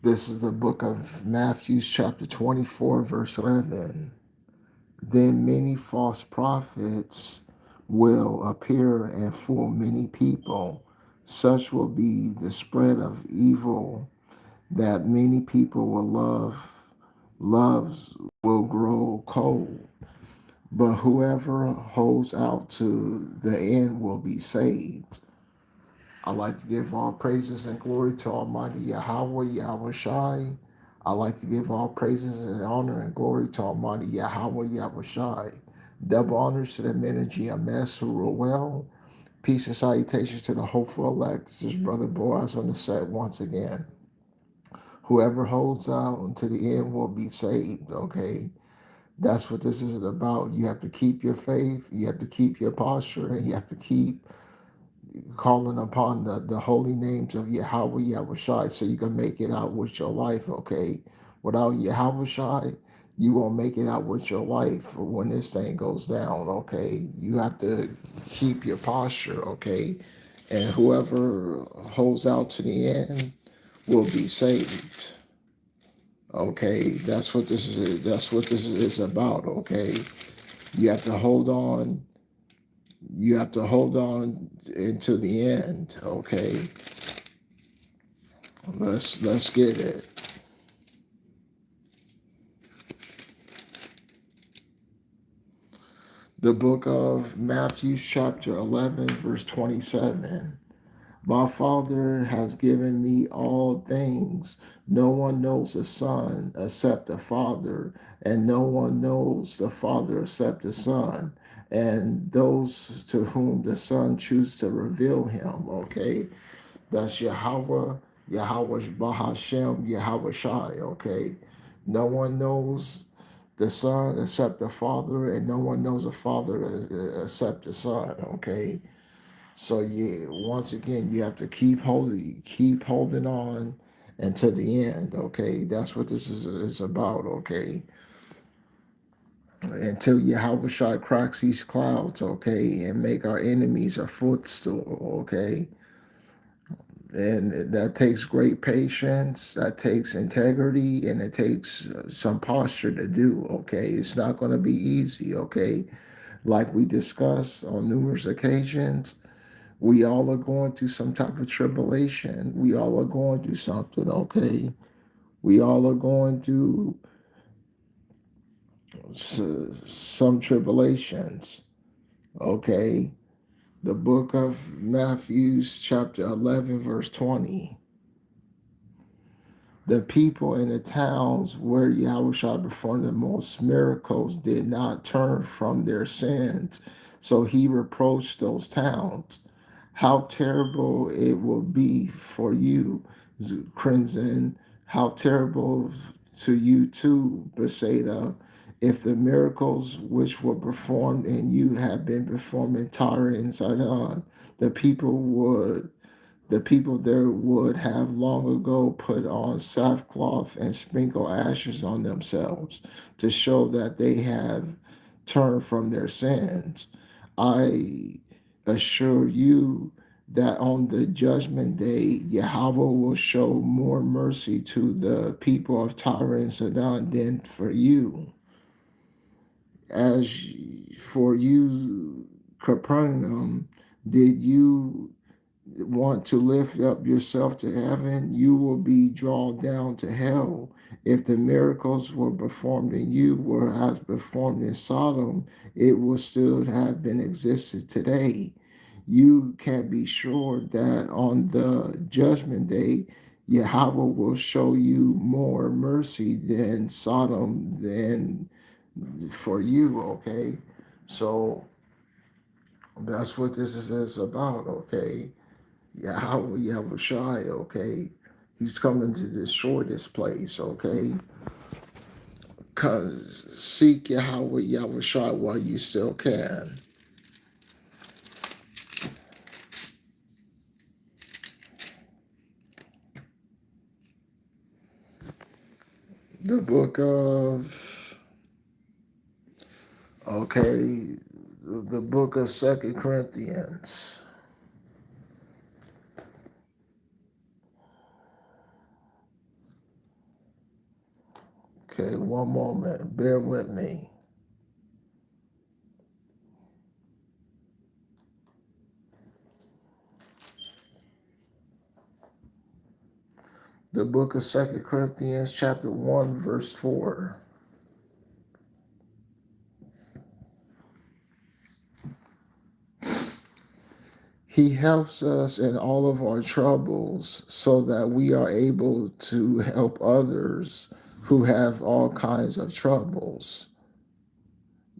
This is the book of Matthew, chapter 24, verse 11. Then many false prophets will appear and fool many people. Such will be the spread of evil that many people will loves will grow cold. But whoever holds out to the end will be saved. I like to give all praises and glory to Almighty Yahweh, Yahweh Shai. I like to give all praises and honor and glory to Almighty Yahweh, Yahweh Shai. Double honors to the men of GMS who rule well. Peace and salutations to the hopeful elect. This is Brother Boaz on the set once again. Whoever holds out until the end will be saved, okay? That's what this is about. You have to keep your faith, you have to keep your posture, and you have to keep calling upon the holy names of Yahweh, Yahweh Shai, so you can make it out with your life, okay? Without Yahweh Shai, you won't make it out with your life when this thing goes down, okay? You have to keep your posture, okay? And whoever holds out to the end will be saved. Okay, that's what this is about, okay? You have to hold on. You have to hold on until the end, okay? Let's get it. The book of Matthew, chapter 11, verse 27. My Father has given me all things. No one knows the Son except the Father, and no one knows the Father except the Son, and those to whom the Son chooses to reveal him. Okay, that's Yahweh, Yahweh Bahashem, Yahweh Shai. Okay, no one knows the Son except the Father, and no one knows the Father except the Son. Okay, so once again, you have to keep holding on until the end. Okay, that's what this is about. Okay, until Yahweh Shai cracks these clouds. Okay, and make our enemies our footstool. Okay, and that takes great patience, that takes integrity, and it takes some posture to do. Okay, it's not going to be easy. Okay, like we discussed on numerous occasions, we all are going through some type of tribulation. We all are going through something. Okay, we all are going through some tribulations. Okay, the book of Matthew, chapter 11, verse 20. The people in the towns where Yahushua performed the most miracles did not turn from their sins, so he reproached those towns. How terrible it will be for you, Crimson. How terrible to you too, Bethsaida, if the miracles which were performed in you had been performed in Tyre and Sidon. The people would the people there would have long ago put on sackcloth and sprinkle ashes on themselves to show that they have turned from their sins. I assure you that on the judgment day, Yahweh will show more mercy to the people of Tyre and Sidon than for you. As for you, Capernaum, did you want to lift up yourself to heaven, you will be drawn down to hell. If the miracles were performed in you were as performed in Sodom, it would still have been existed today. You can be sure that on the judgment day, Yahweh will show you more mercy than Sodom than for you, okay? So that's what this is about, okay? Yahweh Yahushai, okay? He's coming to destroy this place, okay? Cause seek Yahweh Yahushai while you still can. The book of okay, the book of Second Corinthians. Okay, one moment. Bear with me. The book of Second Corinthians, chapter 1, verse 4. He helps us in all of our troubles so that we are able to help others who have all kinds of troubles,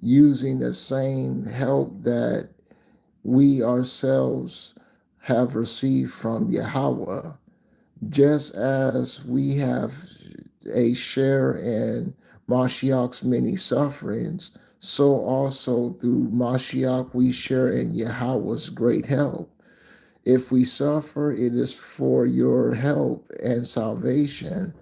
using the same help that we ourselves have received from Yahweh. Just as we have a share in Mashiach's many sufferings, so also through Mashiach we share in Yahweh's great help. If we suffer, it is for your help and salvation.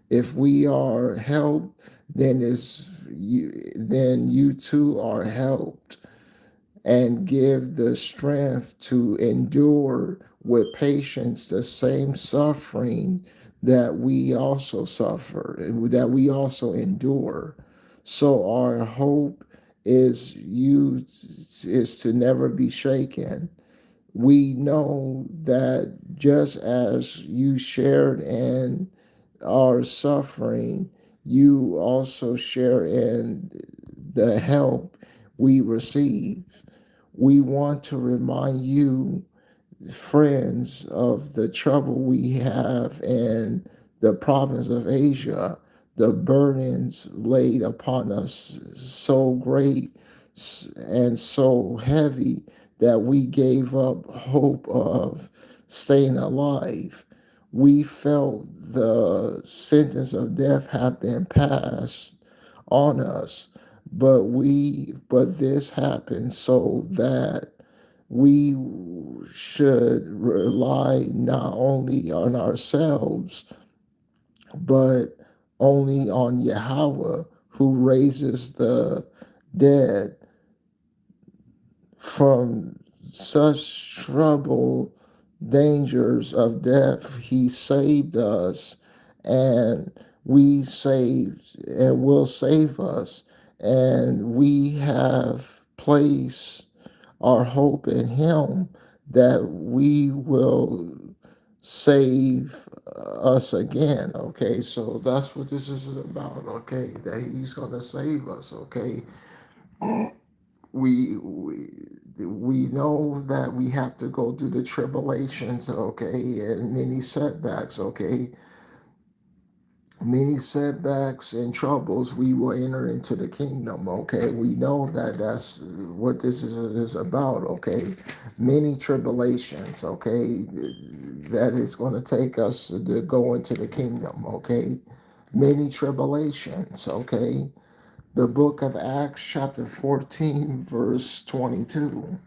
If we are helped, then you too are helped, and give the strength to endure with patience the same suffering that we also suffer, that we also endure. So our hope is to never be shaken. We know that just as you shared in our suffering, you also share in the help we receive. We want to remind you, friends, of the trouble we have in the province of Asia, the burdens laid upon us so great and so heavy that we gave up hope of staying alive. We felt the sentence of death had been passed on us, but this happened so that we should rely not only on ourselves, but only on Yahweh, who raises the dead. From such trouble, dangers of death, he saved us, and we saved and will save us. And we have placed our hope in him that we will save us again. Okay, so that's what this is about. Okay, that he's going to save us. Okay, we we we know that we have to go through the tribulations, okay, and many setbacks, okay, many setbacks and troubles. We will enter into the kingdom, okay. We know that that's what this is about, okay. Many tribulations, okay, that is going to take us to go into the kingdom, okay. Many tribulations, okay. The book of Acts, chapter 14, verse 22.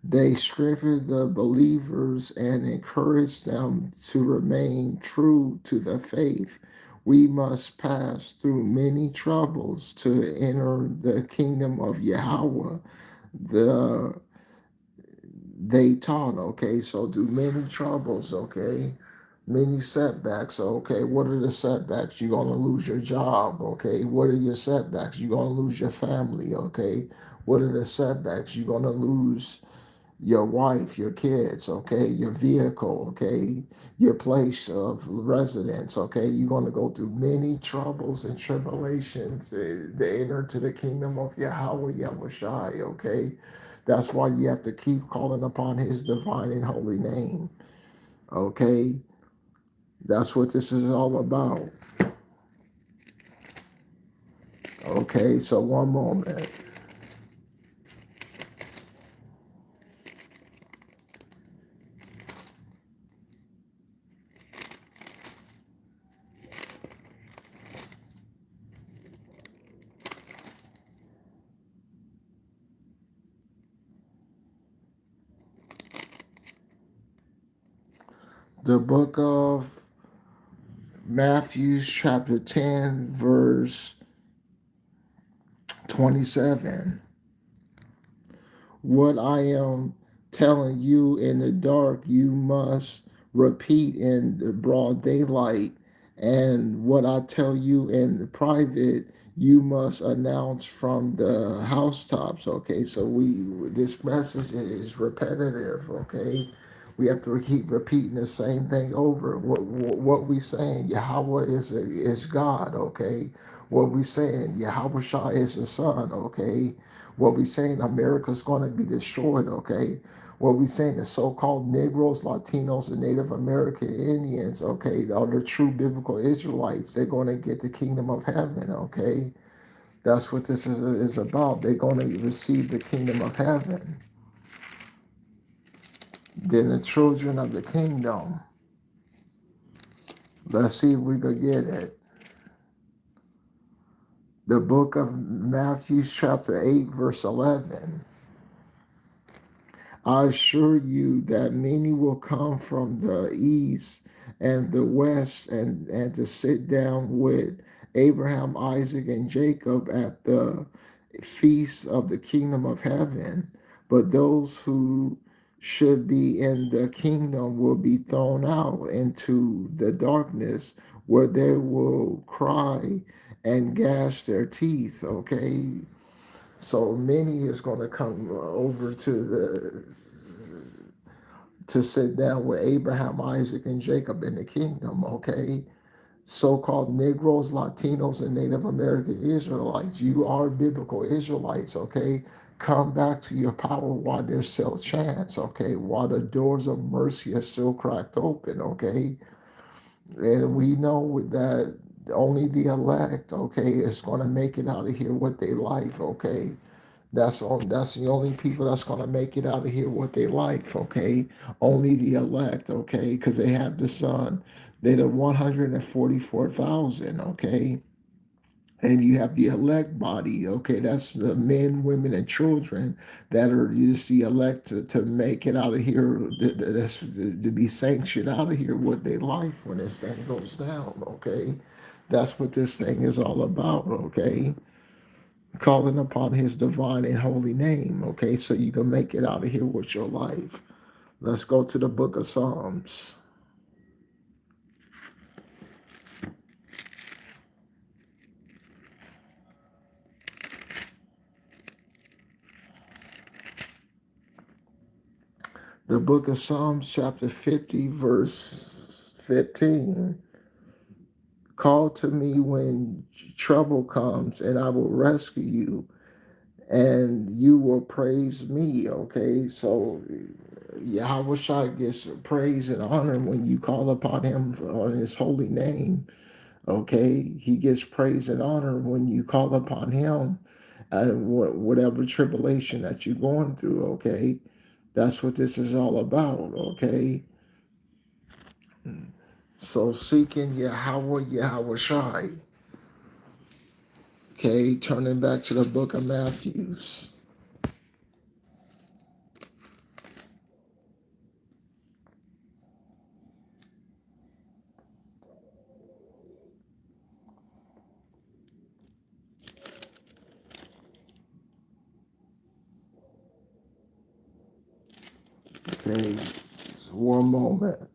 They strengthened the believers and encouraged them to remain true to the faith. We must pass through many troubles to enter the kingdom of Yahweh. The they taught, okay, so through many troubles, okay, many setbacks. Okay, what are the setbacks? You're gonna lose your job. Okay, what are your setbacks? You're gonna lose your family. Okay, what are the setbacks? You're gonna lose your wife, your kids, okay, your vehicle, okay, your place of residence, okay. You're going to go through many troubles and tribulations to enter to the kingdom of Yahweh Yahushai, okay. That's why you have to keep calling upon his divine and holy name, okay. That's what this is all about. Okay, so one moment. The book of Matthew, chapter 10, verse 27. What I am telling you in the dark, you must repeat in the broad daylight, And what I tell you in private, you must announce from the housetops. Okay, so this message is repetitive. Okay, we have to keep repeating the same thing over. What we saying? Yahweh is God. Okay, what we saying? Yahweh Shah is the Son. Okay, what we saying? America's going to be destroyed. Okay, what we saying, the so-called Negroes, Latinos, and Native American Indians, okay, are the true biblical Israelites. They're going to get the kingdom of heaven, okay? That's what this is about. They're going to receive the kingdom of heaven. Then the children of the kingdom. Let's see if we could get it. The book of Matthew, chapter 8, verse 11. I assure you that many will come from the east and the west and to sit down with Abraham, Isaac, and Jacob at the feast of the kingdom of heaven. But those who should be in the kingdom will be thrown out into the darkness where they will cry and gash their teeth. Okay, so many is going to come over to sit down with Abraham, Isaac, and Jacob in the kingdom. Okay, so-called Negroes, Latinos, and Native American Israelites. You are biblical Israelites. Okay, come back to your power while there's still a chance. Okay, while the doors of mercy are still cracked open. Okay, and we know that only the elect, okay, is going to make it out of here with their life. Okay, that's the only people that's gonna make it out of here with their life, okay? Only the elect, okay? Because they have the Son. They're the 144,000, okay? And you have the elect body, okay? That's the men, women, and children that are just the elect to make it out of here, that's to be sanctioned out of here with their life when this thing goes down, okay? That's what this thing is all about, okay? Calling upon his divine and holy name, okay, so you can make it out of here with your life. Let's go to the book of Psalms. The book of Psalms, chapter 50, verse 15. Call to me when trouble comes, and I will rescue you, and you will praise me, okay? So Yahweh Shai gets praise and honor when you call upon him on his holy name. Okay, he gets praise and honor when you call upon him and whatever tribulation that you're going through. Okay, that's what this is all about. Okay, so seeking Yahweh, Yahweh Shai. Okay, turning back to the book of Matthews. Okay, just one moment.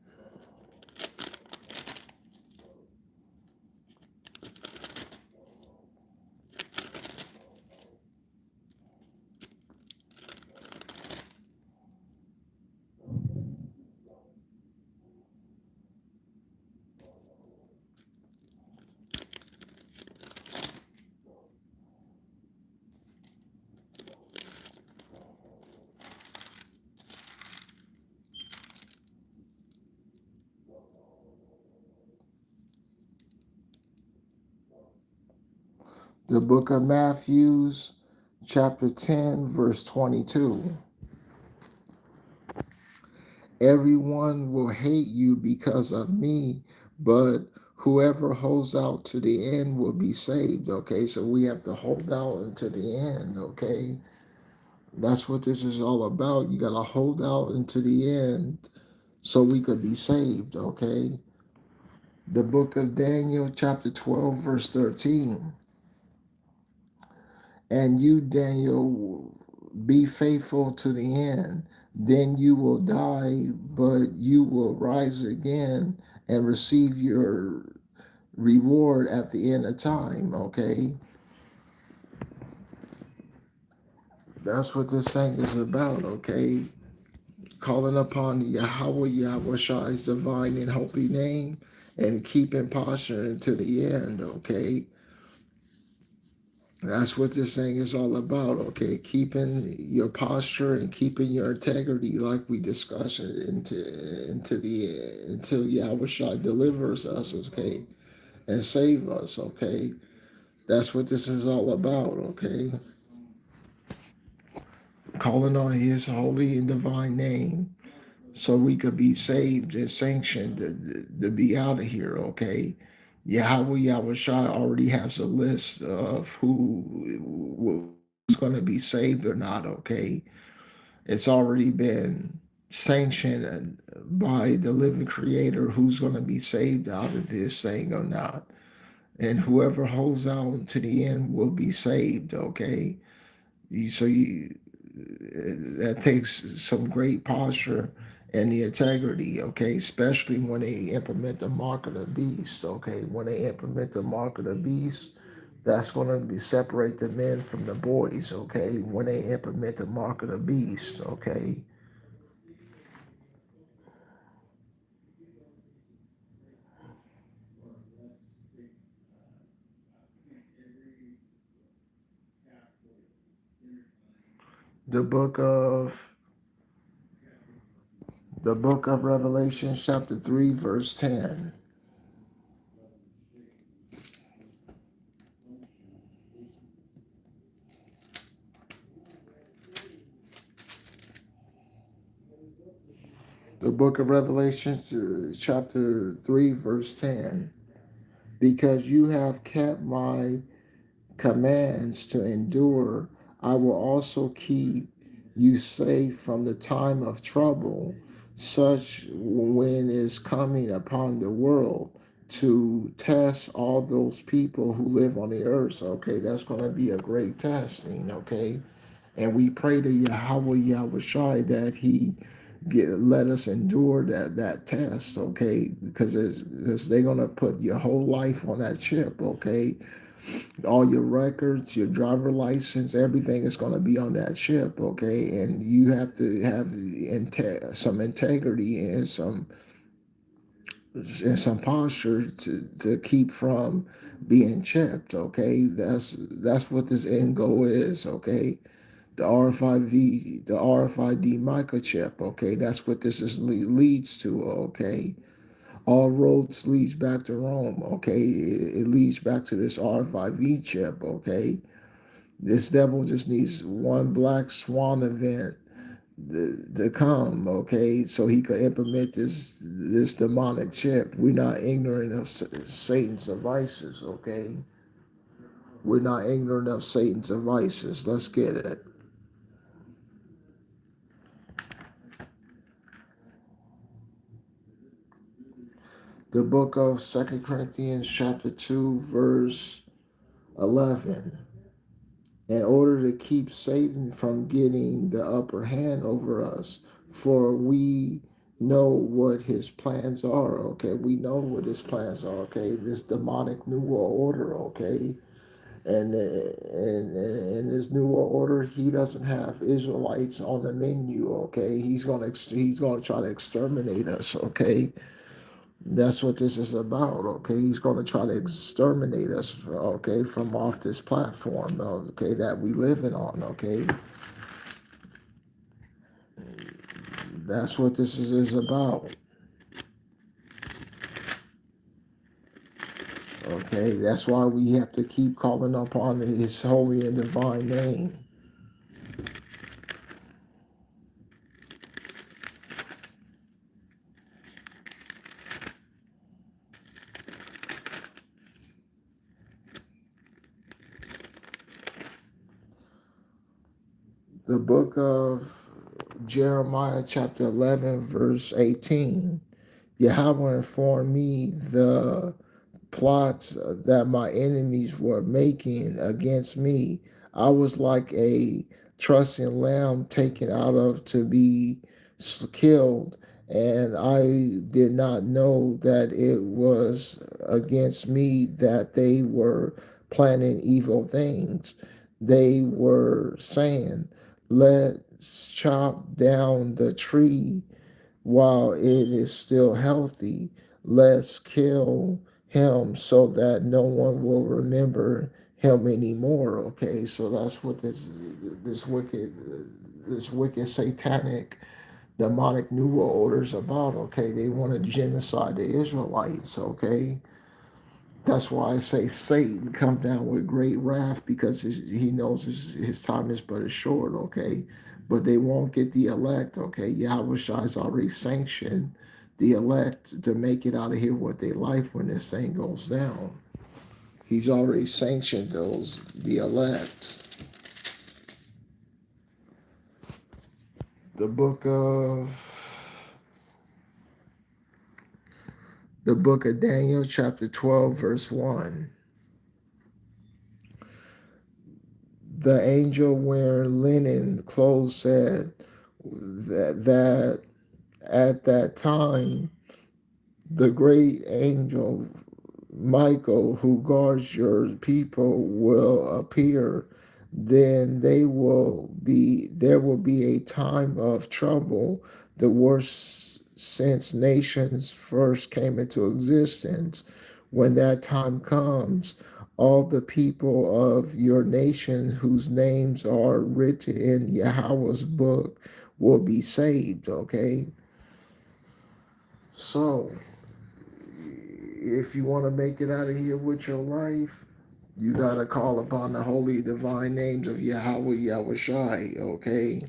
The book of Matthews, chapter 10, verse 22. Everyone will hate you because of me, but whoever holds out to the end will be saved. Okay, so we have to hold out until the end. Okay, that's what this is all about. You got to hold out until the end so we could be saved. Okay, the book of Daniel, chapter 12, verse 13. And you, Daniel, be faithful to the end. Then you will die, but you will rise again and receive your reward at the end of time, okay? That's what this thing is about, okay? Calling upon Yahweh, Yahweh Shai's divine and holy name, and keeping posture until the end, okay? That's what this thing is all about, okay? Keeping your posture and keeping your integrity, like we discussed, until Yahweh Shai delivers us, okay, and save us, okay? That's what this is all about, okay? Calling on His holy and divine name, so we could be saved and sanctioned to be out of here, okay? Yahweh Yahweh Shai already has a list of who's going to be saved or not, okay? It's already been sanctioned by the living creator who's going to be saved out of this thing or not. And whoever holds out to the end will be saved, okay? So that takes some great posture and the integrity, okay, especially when they implement the mark of the beast, okay. When they implement the mark of the beast, that's going to be separate the men from the boys, okay. When they implement the mark of the beast, okay. The book of the book of Revelation, chapter 3, verse 10. The book of Revelation, chapter 3, verse 10. Because you have kept my commands to endure, I will also keep you safe from the time of trouble, such when is coming upon the world to test all those people who live on the earth. Okay, that's going to be a great testing. Okay, and we pray to Yahweh Yahweh Shai that He let us endure that test. Okay, because they're going to put your whole life on that chip. Okay, all your records, your driver license, everything is going to be on that chip, okay? And you have to have some integrity and some posture to keep from being chipped, okay? That's what this end goal is, okay? The RFID microchip, okay? That's what this leads to, okay? All roads leads back to Rome, okay? It leads back to this RFID chip, okay? This devil just needs one black swan event to come, okay, so he could implement this demonic chip. We're not ignorant of Satan's devices, okay? We're not ignorant of Satan's devices. Let's get it. The book of Second Corinthians, chapter 2, verse 11. In order to keep Satan from getting the upper hand over us, for we know what his plans are, okay? We know what his plans are, okay? This demonic new world order, okay? And this new world order, he doesn't have Israelites on the menu, okay? He's gonna try to exterminate us, okay? That's what this is about, okay? He's going to try to exterminate us, okay, from off this platform, okay, that we living on, okay? That's what this is about, okay? That's why we have to keep calling upon His holy and divine name. The book of Jeremiah, chapter 11, verse 18. Yahweh informed me the plots that my enemies were making against me. I was like a trusting lamb taken out of to be killed, and I did not know that it was against me that they were planning evil things. They were saying, let's chop down the tree while it is still healthy. Let's kill him so that no one will remember him anymore. Okay, so that's what this wicked satanic demonic new world order is about. Okay, they want to genocide the Israelites. Okay, that's why I say Satan come down with great wrath, because he knows his time is but as short. Okay, but they won't get the elect. Okay, Yahweh Shai's already sanctioned the elect to make it out of here with their life when this thing goes down. He's already sanctioned the elect. The book of Daniel, chapter 12, verse 1. The angel wearing linen clothes said that at that time the great angel Michael, who guards your people, will appear. Then there will be a time of trouble, the worst since nations first came into existence. When that time comes, all the people of your nation whose names are written in Yahweh's book will be saved. Okay, so if you want to make it out of here with your life, you got to call upon the holy divine names of Yahweh, Yahweh Shai, okay?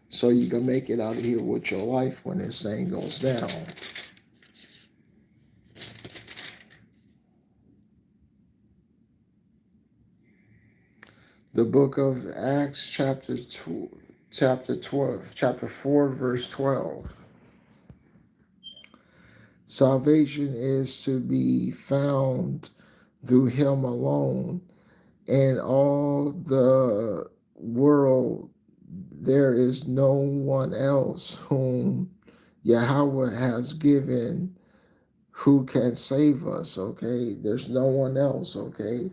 So you can make it out of here with your life when this thing goes down. The book of Acts, chapter 4, verse 12. Salvation is to be found through him alone, and all the world there is no one else whom Yahweh has given who can save us. Okay, there's no one else. Okay,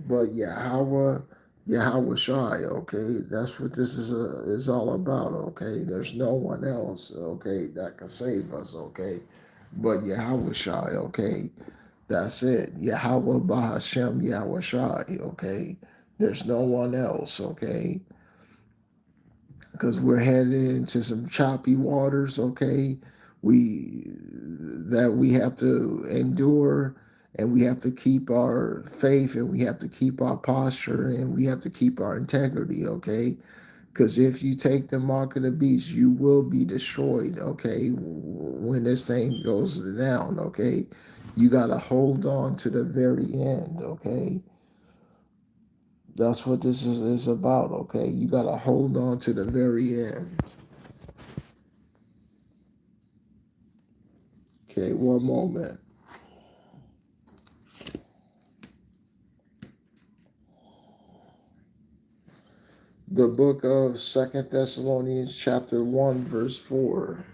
but Yahweh Shai. Okay, that's what this is all about. Okay, there's no one else. Okay, that can save us. Okay, but Yahweh Shai. Okay, that's it. Yahweh Bahashem Yahweh Shai. Okay, there's no one else. Okay, because we're headed into some choppy waters. Okay, we have to endure, and we have to keep our faith, and we have to keep our posture, and we have to keep our integrity. Okay, because if you take the mark of the beast, you will be destroyed. Okay, when this thing goes down. Okay, you got to hold on to the very end. Okay, that's what this is about. Okay, you got to hold on to the very end. Okay, one moment. The book of Second Thessalonians, chapter 1, verse 4.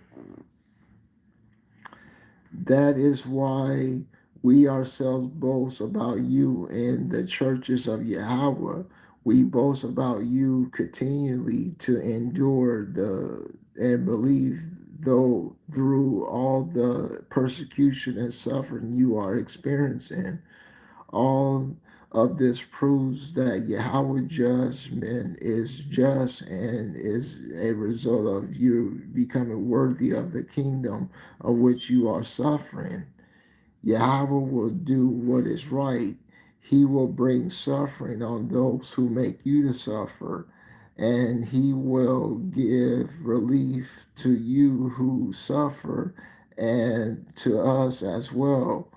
That is why we ourselves boast about you in the churches of Yahweh. We boast about you continually to endure and believe, though through all the persecution and suffering you are experiencing. All of this proves that Yahweh judgment is just and is a result of you becoming worthy of the kingdom of which you are suffering. Yahweh will do what is right. He will bring suffering on those who make you to suffer, and he will give relief to you who suffer and to us as well.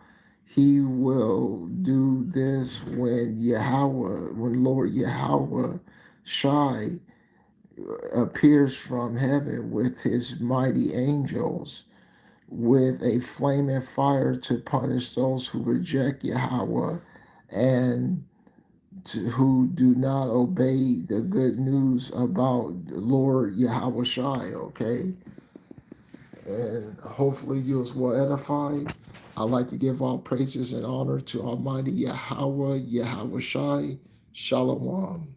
He will do this when Lord Yahweh Shai appears from heaven with his mighty angels, with a flaming fire to punish those who reject Yahweh and who do not obey the good news about Lord Yahweh Shai. Okay, and hopefully you was well edified. I'd like to give all praises and honor to Almighty Yahweh, Yahweh Shai, Shalom.